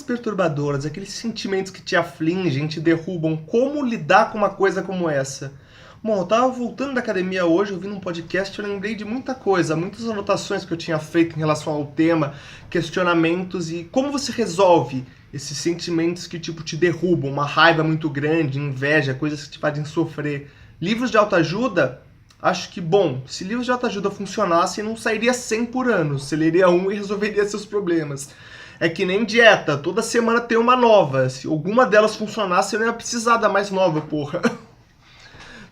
Perturbadoras, aqueles sentimentos que te afligem, te derrubam. Como lidar com uma coisa como essa? Bom, eu tava voltando da academia hoje, ouvindo um podcast, eu lembrei de muita coisa, muitas anotações que eu tinha feito em relação ao tema, questionamentos e como você resolve esses sentimentos que tipo te derrubam, uma raiva muito grande, inveja, coisas que te fazem sofrer. Livros de autoajuda? Acho que, bom, se livros de autoajuda funcionassem, não sairia 100 por ano. Você leria um e resolveria seus problemas. É que nem dieta, toda semana tem uma nova. Se alguma delas funcionasse, eu não ia precisar da mais nova, porra.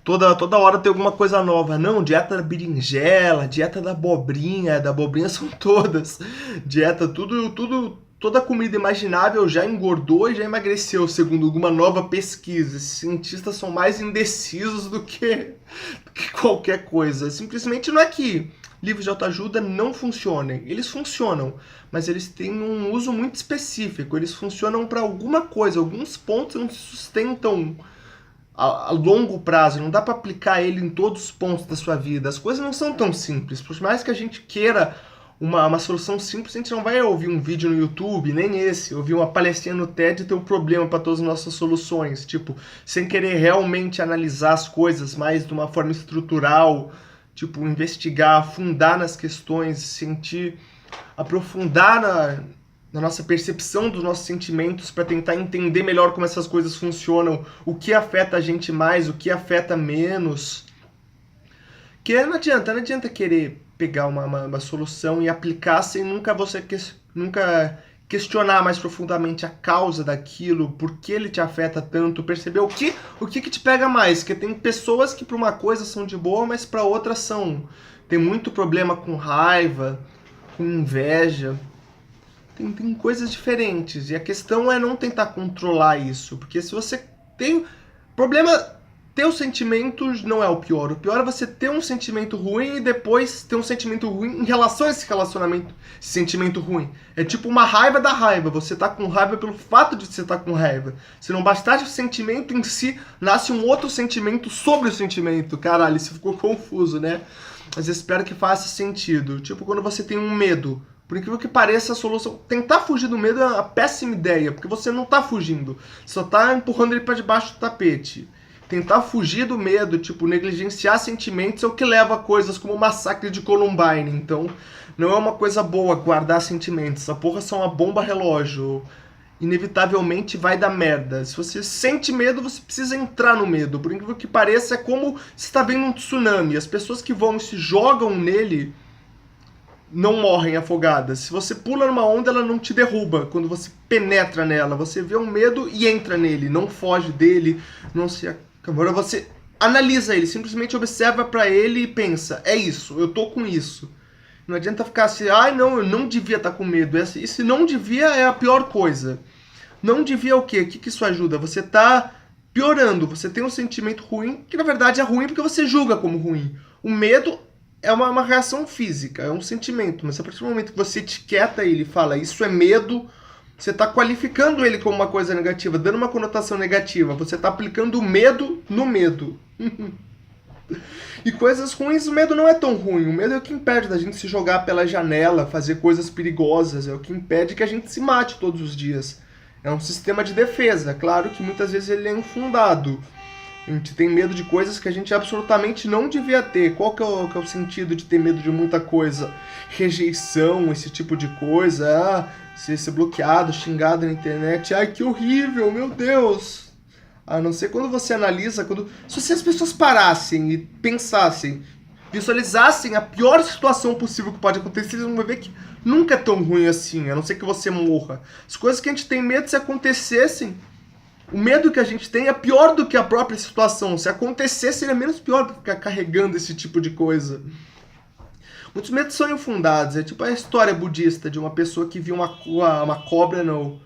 Toda hora tem alguma coisa nova. Não, dieta da berinjela, dieta da abobrinha são todas. Dieta, toda comida imaginável já engordou e já emagreceu, segundo alguma nova pesquisa. Esses cientistas são mais indecisos do que qualquer coisa. Simplesmente não é que livros de autoajuda não funcionem. Eles funcionam, mas eles têm um uso muito específico. Eles funcionam para alguma coisa. Alguns pontos não se sustentam a longo prazo, não dá para aplicar ele em todos os pontos da sua vida. As coisas não são tão simples. Por mais que a gente queira uma solução simples, a gente não vai ouvir um vídeo no YouTube, nem esse, ouvir uma palestrinha no TED e ter um problema para todas as nossas soluções. Tipo, sem querer realmente analisar as coisas mais de uma forma estrutural, tipo, investigar, afundar nas questões, sentir, aprofundar na nossa percepção dos nossos sentimentos para tentar entender melhor como essas coisas funcionam, o que afeta a gente mais, o que afeta menos. Que não adianta querer pegar uma solução e aplicar sem nunca questionar mais profundamente a causa daquilo, por que ele te afeta tanto, perceber o que te pega mais. Porque tem pessoas que para uma coisa são de boa, mas para outras são. Tem muito problema com raiva, com inveja. Tem coisas diferentes. E a questão é não tentar controlar isso. Porque se você tem problema, ter os sentimentos não é o pior. O pior é você ter um sentimento ruim e depois ter um sentimento ruim em relação a esse relacionamento, esse sentimento ruim. É tipo uma raiva da raiva. Você tá com raiva pelo fato de você estar com raiva. Se não bastasse o sentimento em si, nasce um outro sentimento sobre o sentimento. Caralho, isso ficou confuso, né? Mas eu espero que faça sentido. Tipo quando você tem um medo. Por incrível que pareça, a solução... Tentar fugir do medo é uma péssima ideia, porque você não tá fugindo. Só tá empurrando ele para debaixo do tapete. Tentar fugir do medo, tipo, negligenciar sentimentos é o que leva a coisas como o massacre de Columbine. Então, não é uma coisa boa guardar sentimentos. Essa porra são uma bomba relógio. Inevitavelmente vai dar merda. Se você sente medo, você precisa entrar no medo. Por incrível que pareça, é como se está vendo um tsunami. As pessoas que vão e se jogam nele não morrem afogadas. Se você pula numa onda, ela não te derruba. Quando você penetra nela, você vê um medo e entra nele. Não foge dele, não se... Agora você analisa ele, simplesmente observa pra ele e pensa, é isso, eu tô com isso. Não adianta ficar assim, ai não, eu não devia estar com medo. Esse não devia é a pior coisa. Não devia o quê? O que isso ajuda? Você tá piorando, você tem um sentimento ruim, que na verdade é ruim porque você julga como ruim. O medo é uma reação física, é um sentimento, mas a partir do momento que você etiqueta ele e fala, isso é medo, você está qualificando ele como uma coisa negativa, dando uma conotação negativa. Você está aplicando o medo no medo. E coisas ruins, o medo não é tão ruim. O medo é o que impede da gente se jogar pela janela, fazer coisas perigosas. É o que impede que a gente se mate todos os dias. É um sistema de defesa. Claro que muitas vezes ele é infundado. A gente tem medo de coisas que a gente absolutamente não devia ter. Qual que é o sentido de ter medo de muita coisa? Rejeição, esse tipo de coisa. Ser bloqueado, xingado na internet. Ai, que horrível, meu Deus. A não ser quando você analisa, se as pessoas parassem e pensassem, visualizassem a pior situação possível que pode acontecer, eles vão ver que nunca é tão ruim assim, a não ser que você morra. As coisas que a gente tem medo, se acontecessem, o medo que a gente tem é pior do que a própria situação. Se acontecesse, seria menos pior do que ficar carregando esse tipo de coisa. Muitos medos são infundados. É tipo a história budista de uma pessoa que viu uma cobra no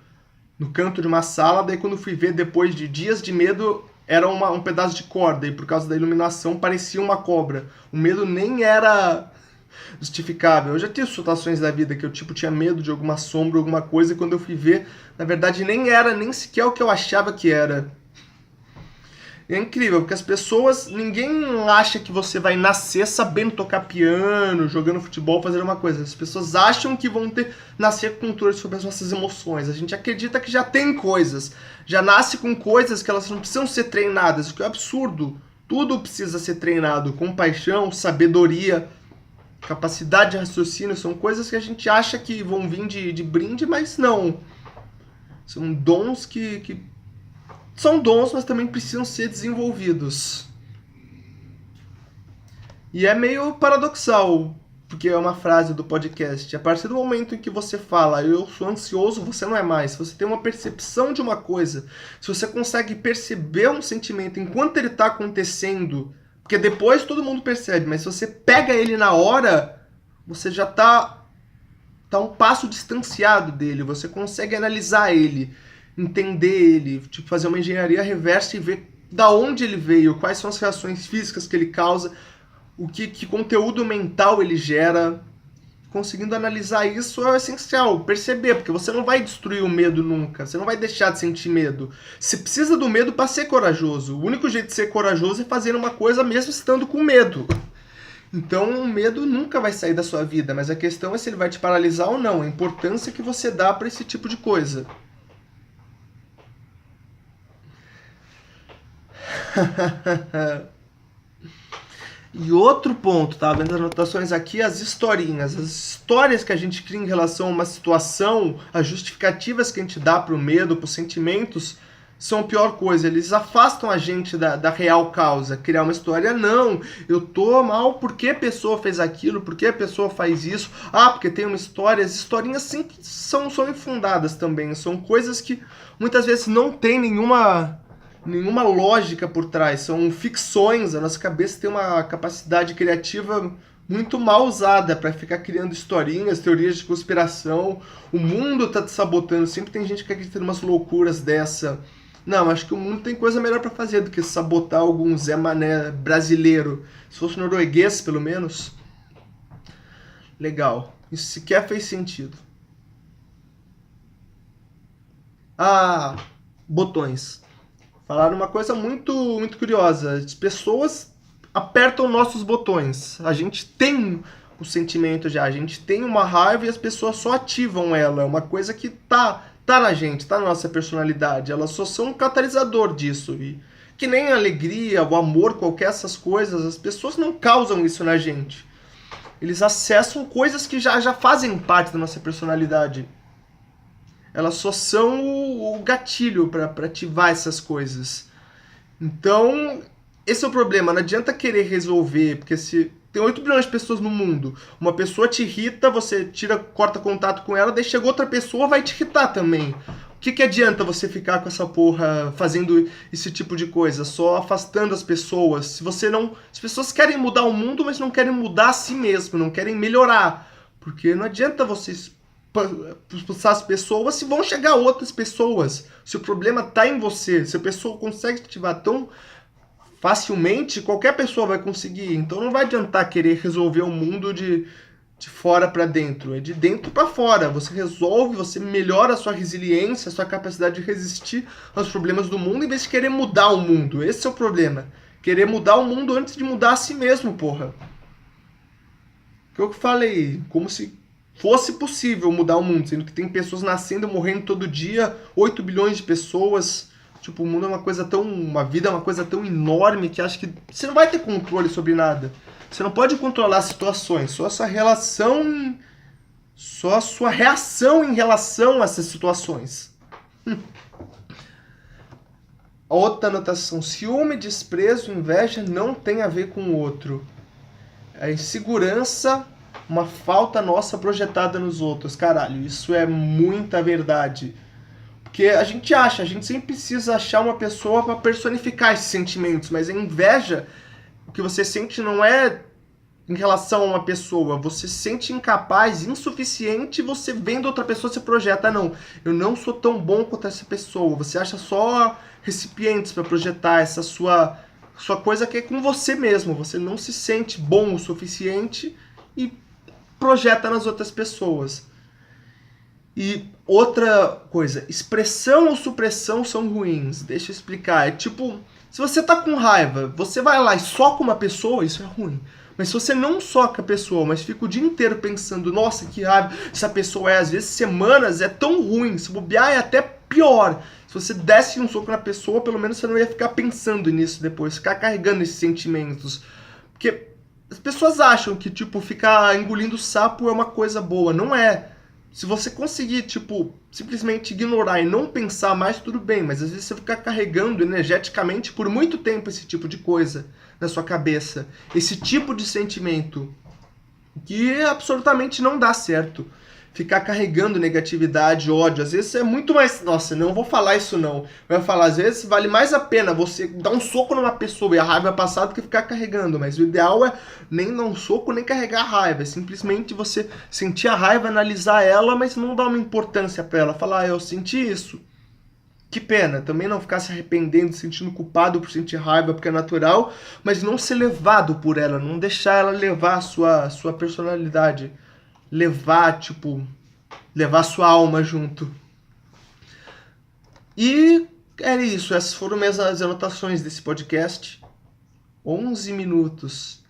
canto de uma sala, daí quando fui ver, depois de dias de medo, era um pedaço de corda, e por causa da iluminação parecia uma cobra. O medo nem era justificável. Eu já tive situações da vida que eu tinha medo de alguma sombra, alguma coisa, e quando eu fui ver, na verdade nem era nem sequer o que eu achava que era. É incrível, porque as pessoas, ninguém acha que você vai nascer sabendo tocar piano, jogando futebol, fazendo uma coisa. As pessoas acham que vão nascer com controle sobre as nossas emoções. A gente acredita que já tem coisas, já nasce com coisas que elas não precisam ser treinadas, o que é absurdo. Tudo precisa ser treinado, compaixão, sabedoria, capacidade de raciocínio, são coisas que a gente acha que vão vir de brinde, mas não. São dons que são dons, mas também precisam ser desenvolvidos. E é meio paradoxal, porque é uma frase do podcast. A partir do momento em que você fala, eu sou ansioso, você não é mais. Se você tem uma percepção de uma coisa, se você consegue perceber um sentimento enquanto ele está acontecendo, porque depois todo mundo percebe, mas se você pega ele na hora, você já tá um passo distanciado dele, você consegue analisar ele, entender ele, tipo, fazer uma engenharia reversa e ver da onde ele veio, quais são as reações físicas que ele causa, o que conteúdo mental ele gera. Conseguindo analisar isso é essencial, perceber, porque você não vai destruir o medo nunca, você não vai deixar de sentir medo. Você precisa do medo para ser corajoso. O único jeito de ser corajoso é fazer uma coisa mesmo estando com medo. Então o medo nunca vai sair da sua vida, mas a questão é se ele vai te paralisar ou não, a importância que você dá para esse tipo de coisa. E outro ponto, tá vendo as anotações aqui, as historinhas, as histórias que a gente cria em relação a uma situação, as justificativas que a gente dá pro medo, pros sentimentos, são a pior coisa. Eles afastam a gente da real causa. Criar uma história, não, eu tô mal porque a pessoa fez aquilo, porque a pessoa faz isso, porque tem uma história. As historinhas sim são infundadas também, são coisas que muitas vezes não tem nenhuma lógica por trás, são ficções. A nossa cabeça tem uma capacidade criativa muito mal usada para ficar criando historinhas, teorias de conspiração. O mundo tá te sabotando, sempre tem gente que acredita em umas loucuras dessa. Não, acho que o mundo tem coisa melhor para fazer do que sabotar algum Zé Mané brasileiro. Se fosse norueguês, pelo menos. Legal. Isso sequer fez sentido. Botões. Falaram uma coisa muito, muito curiosa. As pessoas apertam nossos botões. A gente tem o sentimento já, a gente tem uma raiva e as pessoas só ativam ela. É uma coisa que tá na gente, tá na nossa personalidade. Elas só são um catalisador disso. E que nem a alegria, o amor, qualquer essas coisas, as pessoas não causam isso na gente. Eles acessam coisas que já fazem parte da nossa personalidade. Elas só são o gatilho para ativar essas coisas. Então, esse é o problema. Não adianta querer resolver, porque se tem 8 bilhões de pessoas no mundo, uma pessoa te irrita, você corta contato com ela, daí chega outra pessoa, vai te irritar também. O que adianta você ficar com essa porra fazendo esse tipo de coisa, só afastando as pessoas? As pessoas querem mudar o mundo, mas não querem mudar a si mesmo, não querem melhorar. Porque não adianta vocês expulsar as pessoas se vão chegar outras pessoas. Se o problema tá em você, se a pessoa consegue te ativar tão facilmente, qualquer pessoa vai conseguir. Então não vai adiantar querer resolver o mundo de fora para dentro, é de dentro para fora. Você resolve, você melhora a sua resiliência, a sua capacidade de resistir aos problemas do mundo, em vez de querer mudar o mundo. Esse é o problema. Querer mudar o mundo antes de mudar a si mesmo, porra. Que eu falei, como se fosse possível mudar o mundo, sendo que tem pessoas nascendo e morrendo todo dia, 8 bilhões de pessoas. Tipo, o mundo é uma vida é uma coisa tão enorme que acho que você não vai ter controle sobre nada. Você não pode controlar situações, só a sua relação, só a sua reação em relação a essas situações. Outra anotação: ciúme, desprezo, inveja não tem a ver com o outro. A insegurança, uma falta nossa projetada nos outros. Caralho, isso é muita verdade. Porque a gente sempre precisa achar uma pessoa para personificar esses sentimentos, mas a inveja, o que você sente não é em relação a uma pessoa, você se sente incapaz, insuficiente, você vendo outra pessoa se projeta, não, eu não sou tão bom quanto essa pessoa. Você acha só recipientes para projetar essa sua coisa que é com você mesmo, você não se sente bom o suficiente e projeta nas outras pessoas. E outra coisa, expressão ou supressão são ruins. Deixa eu explicar. É tipo, Se você tá com raiva, você vai lá e soca uma pessoa, isso é ruim. Mas se você não soca a pessoa, mas fica o dia inteiro pensando, nossa, que raiva essa pessoa é, às vezes semanas é tão ruim, se bobear é até pior. Se você desse um soco na pessoa, pelo menos você não ia ficar pensando nisso depois, ficar carregando esses sentimentos. Porque as pessoas acham que, tipo, ficar engolindo sapo é uma coisa boa. Não é. Se você conseguir, tipo, simplesmente ignorar e não pensar mais, tudo bem. Mas às vezes você ficar carregando energeticamente por muito tempo esse tipo de coisa na sua cabeça. Esse tipo de sentimento que absolutamente não dá certo. Ficar carregando negatividade, ódio, às vezes é muito mais... Nossa, não vou falar isso não. Eu vou falar, às vezes vale mais a pena você dar um soco numa pessoa e a raiva passar do que ficar carregando. Mas o ideal é nem dar um soco, nem carregar a raiva. É simplesmente você sentir a raiva, analisar ela, mas não dar uma importância pra ela. Falar, eu senti isso. Que pena, também não ficar se arrependendo, se sentindo culpado por sentir raiva, porque é natural, mas não ser levado por ela, não deixar ela levar a sua personalidade. Levar, tipo, levar sua alma junto. E era isso, essas foram as anotações desse podcast. 11 minutos.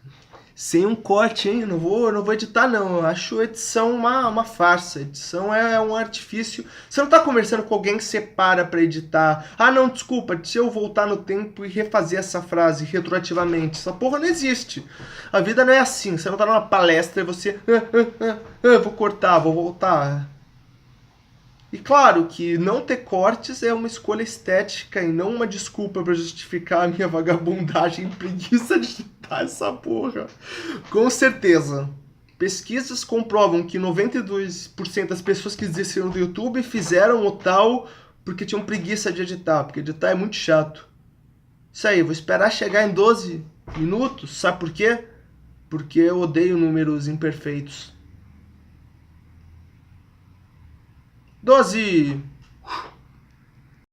Sem um corte, hein? Não vou editar, não. Eu acho a edição uma farsa. A edição é um artifício. Você não tá conversando com alguém que separa pra editar. Ah, não, desculpa, se eu voltar no tempo e refazer essa frase retroativamente. Essa porra não existe. A vida não é assim. Você não tá numa palestra e você... vou cortar, vou voltar. E claro que não ter cortes é uma escolha estética e não uma desculpa pra justificar a minha vagabundagem e preguiça de editar essa porra. Com certeza. Pesquisas comprovam que 92% das pessoas que desistiram do YouTube fizeram o tal porque tinham preguiça de editar, porque editar é muito chato. Isso aí, vou esperar chegar em 12 minutos, sabe por quê? Porque eu odeio números imperfeitos. 12